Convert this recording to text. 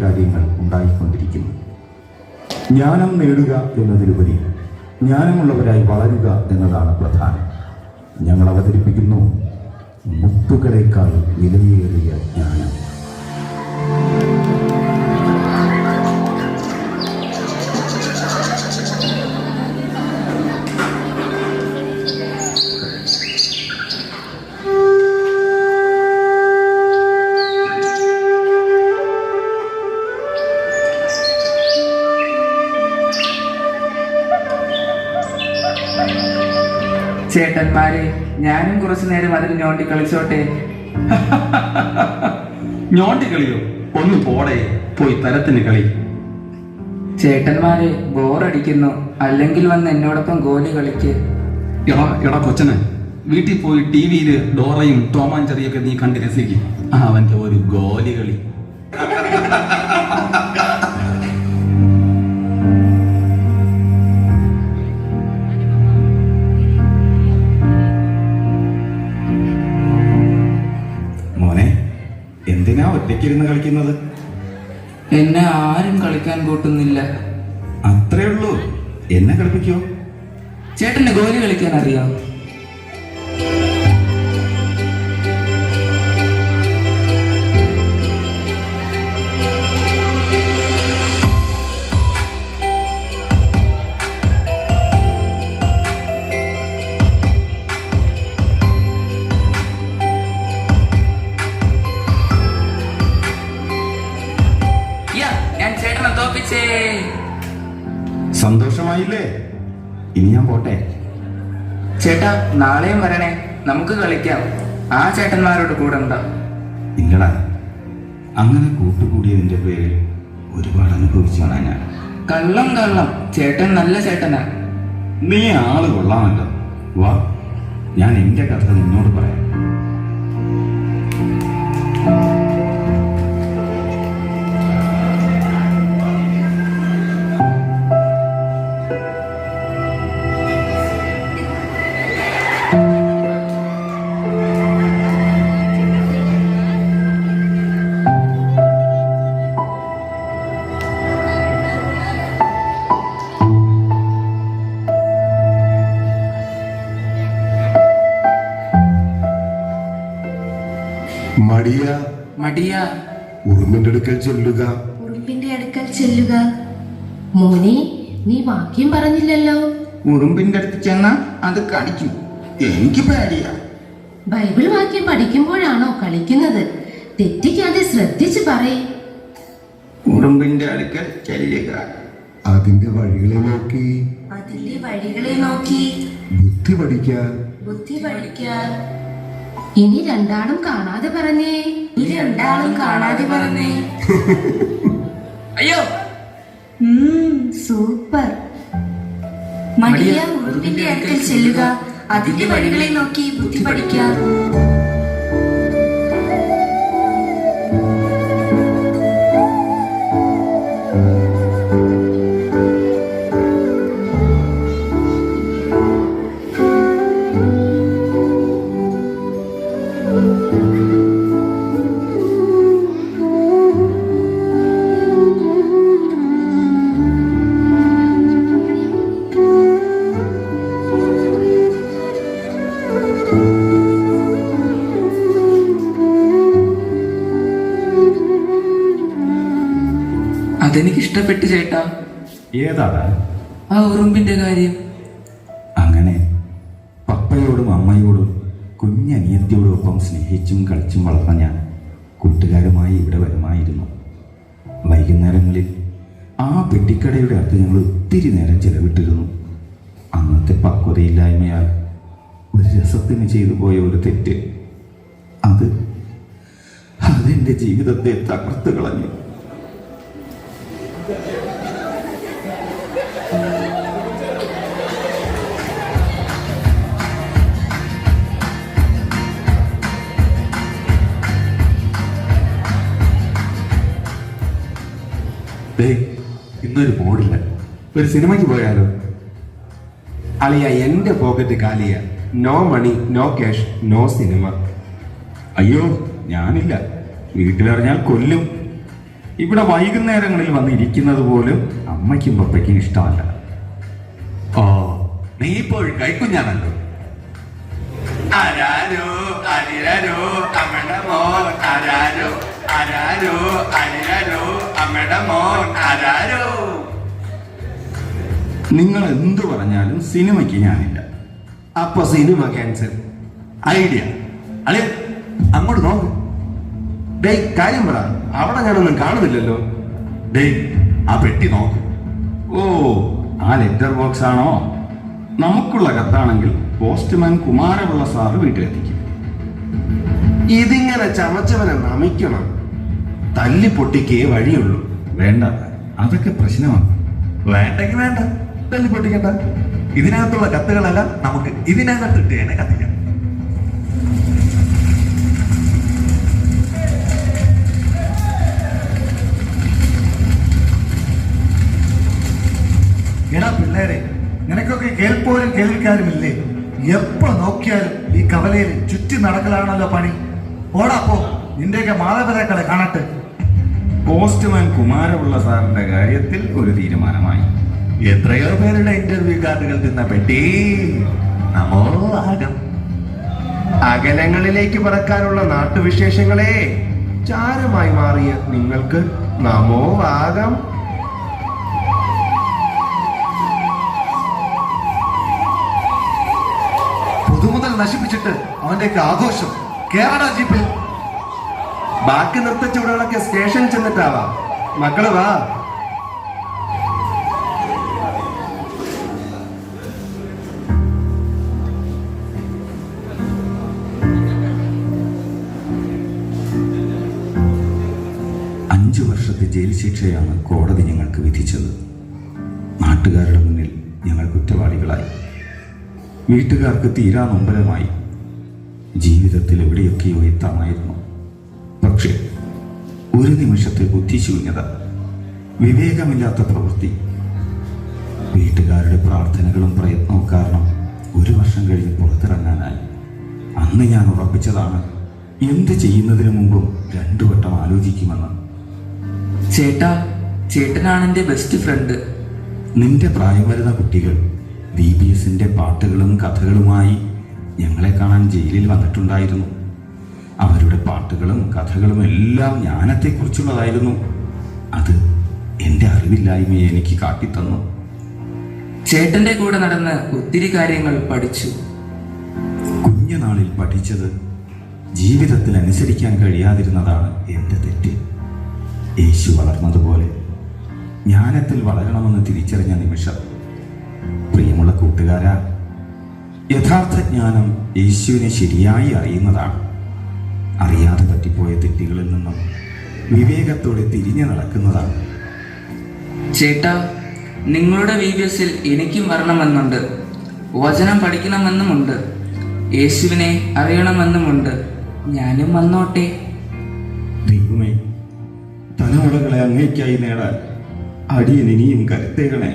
കാര്യങ്ങൾ ഉണ്ടായിക്കൊണ്ടിരിക്കുന്നു. ജ്ഞാനം നേടുക എന്നതിലുപരി ജ്ഞാനമുള്ളവരായി വളരുക എന്നതാണ് പ്രധാനം. ഞങ്ങൾ അവതരിപ്പിക്കുന്നു മുത്തുകളേക്കാൾ വിലയേറിയ ജ്ഞാനം. ചേട്ടന്മാരെ, ഞാനും കുറച്ചു നേരം അതിൽ ഞോണ്ടി കളിച്ചോട്ടെ. ഞോണ്ടി കളിയോ? ഒന്ന് പോടേ, പോയി തരത്തിന് കളി. ചേട്ടന്മാരെ, ബോറടിക്കുന്നു. അല്ലെങ്കിൽ വന്ന് എന്നോടൊപ്പം ഗോലി കളിക്ക്. എടാ കൊച്ചനെ, വീട്ടിൽ പോയി ടിവിയില് ഡോറയും ടോമാൻ ചെറിയൊക്കെ നീ കണ്ട് രസിക്കും. അവന്റെ ഒരു ഗോലി കളി. മോനെ, എന്തിനാ ഒറ്റയ്ക്കിരുന്ന് കളിക്കുന്നത്? എന്നെ ആരും കളിക്കാൻ കൂട്ടുന്നില്ല. അത്രേ ഉള്ളൂ. എന്നെ കളിപ്പിക്കോ? ചേട്ടന് ഗോലി കളിക്കാൻ അറിയാം? ഞാൻ ചേട്ടനെ തോപ്പിച്ചേ. സന്തോഷമായില്ലേ? ഇനി ഞാൻ പോട്ടെ. ചേട്ടാ, നാളെയും വരണേ, നമുക്ക് കളിക്കാം. ആ ചേട്ടന്മാരോട് കൂടെ ഉണ്ടോ? ഇല്ലടാ, അങ്ങനെ കൂട്ടുകൂടിയതിന്റെ പേരിൽ ഒരുപാട് അനുഭവിച്ചാണ് ഞാൻ. കള്ളം കള്ളം, ചേട്ടൻ നല്ല ചേട്ടനാ. നീ ആള് കൊള്ളാമല്ലോ. വാ, ഞാൻ എന്റെ കഥ നിന്നോട് പറയാം. മടിയ മടിയ ഉറുമ്പിന്റെ അടുക്കൽ ചെല്ലുക. ഉറുമ്പിന്റെ അടുക്കൽ ചെല്ലുക. മോനെ, നീ വാക്യം പറഞ്ഞില്ലല്ലോ. ഉറുമ്പിന്റെ അടുത്ത് ചെന്നാ അത് കടിക്കും. എനിക്ക് പേടിയാ. ബൈബിൾ വാക്യം പഠിക്കുമ്പോഴാണോ കളിക്കുന്നത്? തെറ്റിക്കാതെ ശ്രദ്ധിച്ചു പറയേ. ഉറുമ്പിന്റെ അടുക്കൽ ചെല്ലുക. അതിന്റെ വഴികളെ നോക്കി അതിലെ വഴികളെ നോക്കി ബുദ്ധി പഠിക്കാൻ. ബുദ്ധി പഠിക്കാൻ. ഇനി രണ്ടാളും കാണാതെ പറഞ്ഞേ. ഇനി രണ്ടാളും കാണാതെ പറഞ്ഞേ. അയ്യോ, സൂപ്പർ. മടിയ ഉറുമ്പിന്റെ അടുക്കൽ ചെല്ലുക. അതിന്റെ വഴികളെ നോക്കി ബുദ്ധി പഠിക്കാം. അതെനിക്ക് ഇഷ്ടപ്പെട്ടു ചേട്ടാ. ഏതാടാ? ആ ഉറുമ്പിന്റെ കാര്യം. അങ്ങനെ പപ്പയോടും അമ്മയോടും കുഞ്ഞനിയത്തിയോടും ഒപ്പം സ്നേഹിച്ചും കളിച്ചും വളർന്ന ഞാൻ കൂട്ടുകാരുമായി ഇവിടെ വരുമായിരുന്നു. വൈകുന്നേരങ്ങളിൽ ആ പെട്ടിക്കടയുടെ അടുത്ത് ഞങ്ങൾ ഒത്തിരി നേരം ചെലവിട്ടിരുന്നു. അന്നത്തെ പക്വതയില്ലായ്മയാൽ ഒരു രസത്തിന് ചെയ്തു പോയ ഒരു തെറ്റ്, അതെൻ്റെ ജീവിതത്തെ തകർത്ത് കളഞ്ഞു. ഇന്നൊരു മൂടില്ല. ഒരു സിനിമയ്ക്ക് പോയാലോ? അളിയ, എന്റെ പോക്കറ്റ് കാലിയ. No money, no cash, no cinema. അയ്യോ, ഞാനില്ല. വീട്ടിലറിഞ്ഞാൽ കൊല്ലും. ഇവിടെ വൈകുന്നേരങ്ങളിൽ വന്നിരിക്കുന്നത് പോലും അമ്മയ്ക്കും പപ്പയ്ക്കും ഇഷ്ടമല്ല. ഓ, നീ ഇപ്പോൾ കൈക്കുഞ്ഞാണല്ലോ. ആരാരോ അരിരോ അമ്മയുടെ മോൻ ആരാരോ ആരാരോ അരിരോ അമ്മയുടെ മോൻ ആരാരോ. നിങ്ങൾ എന്തു പറഞ്ഞാലും സിനിമയ്ക്ക് ഞാനില്ല. അപ്പൊ സിനിമ ക്യാൻസൽ. ഐഡിയ അളിയ, അങ്ങോട്ട് നോക്ക്. ഡേയ് കാര്യം പറ, അവിടെ ഞാനൊന്നും കാണുന്നില്ലല്ലോ. ഡേയ്, ആ പെട്ടി നോക്ക്. ഓ, ആ ലെറ്റർ ബോക്സ് ആണോ? നമുക്കുള്ള കത്താണെങ്കിൽ പോസ്റ്റ്മാൻ കുമാരപിള്ള സാറ് വീട്ടിലെത്തിക്കും. ഇതിങ്ങനെ ചമച്ചവനെ നമിക്കണം. തല്ലി പൊട്ടിക്കേ വഴിയുള്ളൂ. വേണ്ട, അതൊക്കെ പ്രശ്നമാണ്. വേണ്ടെങ്കിൽ വേണ്ട, തല്ലി പൊട്ടിക്കണ്ട. ഇതിനകത്തുള്ള കത്തുകളെല്ലാം നമുക്ക് ഇതിനകത്തിട്ട് തന്നെ കത്തിക്കാം. എടാ പിള്ളേരെ, നിനക്കൊക്കെ കേൾപ്പോരും കേൾവിക്കാരുമില്ലേ? എപ്പോ നോക്കിയാലും ഈ കവലയിൽ ചുറ്റി നടക്കലാണല്ലോ പണി. ഓടാപ്പോ, നിന്റെയൊക്കെ മാതാപിതാക്കളെ കാണട്ടെ. പോസ്റ്റ്മാൻ കുമാരപിള്ള സാറിന്റെ കാര്യത്തിൽ ഒരു തീരുമാനമായി. എത്രയോ പേരുടെ ഇന്റർവ്യൂ കാർഡുകൾ തിന്ന പെട്ടി. നമോ ആകം. അകലങ്ങളിലേക്ക് പറക്കാനുള്ള നാട്ടുവിശേഷങ്ങളെ ചാരമായി മാറിയ നിങ്ങൾക്ക് നമോ ആകം. പുതുമുതൽ നശിപ്പിച്ചിട്ട് അവന്റെയൊക്കെ ആഘോഷം. കേരള ജീപ്പിൽ ബാക്കി നിർത്തച്ചുവടുകളൊക്കെ സ്റ്റേഷൻ ചെന്നിട്ടാവാം. മക്കള് വാ. അഞ്ചു വർഷത്തെ ജയിൽ ശിക്ഷയാണ് കോടതി ഞങ്ങൾക്ക് വിധിച്ചത്. നാട്ടുകാരുടെ മുന്നിൽ ഞങ്ങൾ കുറ്റവാളികളായി. വീട്ടുകാർക്ക് തീരാ നൊമ്പരമായി. ജീവിതത്തിൽ എവിടെയൊക്കെയോ എത്താമായിരുന്നു. പക്ഷേ ഒരു നിമിഷത്തെ ബുദ്ധിശൂന്യത, വിവേകമില്ലാത്ത പ്രവൃത്തി, വീട്ടുകാരുടെ പ്രാർത്ഥനകളും പ്രയത്നവും കാരണം ഒരു വർഷം കഴിഞ്ഞ് പുറത്തിറങ്ങാനായി. അന്ന് ഞാൻ ഉറപ്പിച്ചതാണ് എന്ത് ചെയ്യുന്നതിന് മുമ്പും 2 വട്ടം ആലോചിക്കുമെന്ന്. ചേട്ടാ, ചേട്ടനാണ് എൻ്റെ ബെസ്റ്റ് ഫ്രണ്ട്. നിന്റെ പ്രായം വരുന്ന കുട്ടികൾ VBSന്റെ പാട്ടുകളും കഥകളുമായി ഞങ്ങളെ കാണാൻ ജയിലിൽ വന്നിട്ടുണ്ടായിരുന്നു. അവരുടെ പാട്ടുകളും കഥകളും എല്ലാം ജ്ഞാനത്തെക്കുറിച്ചുള്ളതായിരുന്നു. അത് എൻ്റെ അറിവില്ലായ്മയെ എനിക്ക് കാട്ടിത്തന്നു. ചേട്ടന്റെ കൂടെ നടന്ന് ഒത്തിരി കാര്യങ്ങൾ പഠിച്ചു. കുഞ്ഞുനാളിൽ പഠിച്ചത് ജീവിതത്തിൽ അനുസരിക്കാൻ കഴിയാതിരുന്നതാണ് എൻ്റെ തെറ്റ്. യേശു വളർന്നതുപോലെ ജ്ഞാനത്തിൽ വളരണമെന്ന് തിരിച്ചറിഞ്ഞ നിമിഷം. പ്രിയമുള്ള കൂട്ടുകാരാ, യഥാർത്ഥ ജ്ഞാനം യേശുവിനെ ശരിയായി അറിയുന്നതാണ്. അറിയാതെ പറ്റിപ്പോയ തെറ്റുകളിൽ നിന്നും വിവേകത്തോടെ തിരിഞ്ഞു നടക്കുന്നതാണ്. ചേട്ടാ, നിങ്ങളുടെ VBSൽ എനിക്കും വരണമെന്നുണ്ട്. വചനം പഠിക്കണമെന്നുമുണ്ട്. യേശുവിനെ അറിയണമെന്നുമുണ്ട്. ഞാനും വന്നോട്ടെ. ദൈവമേ, തലമുറകളെ അങ്ങേയ്ക്കായി നേടാൻ അടിയൻ ഇനിയും കരുത്തേകണേ.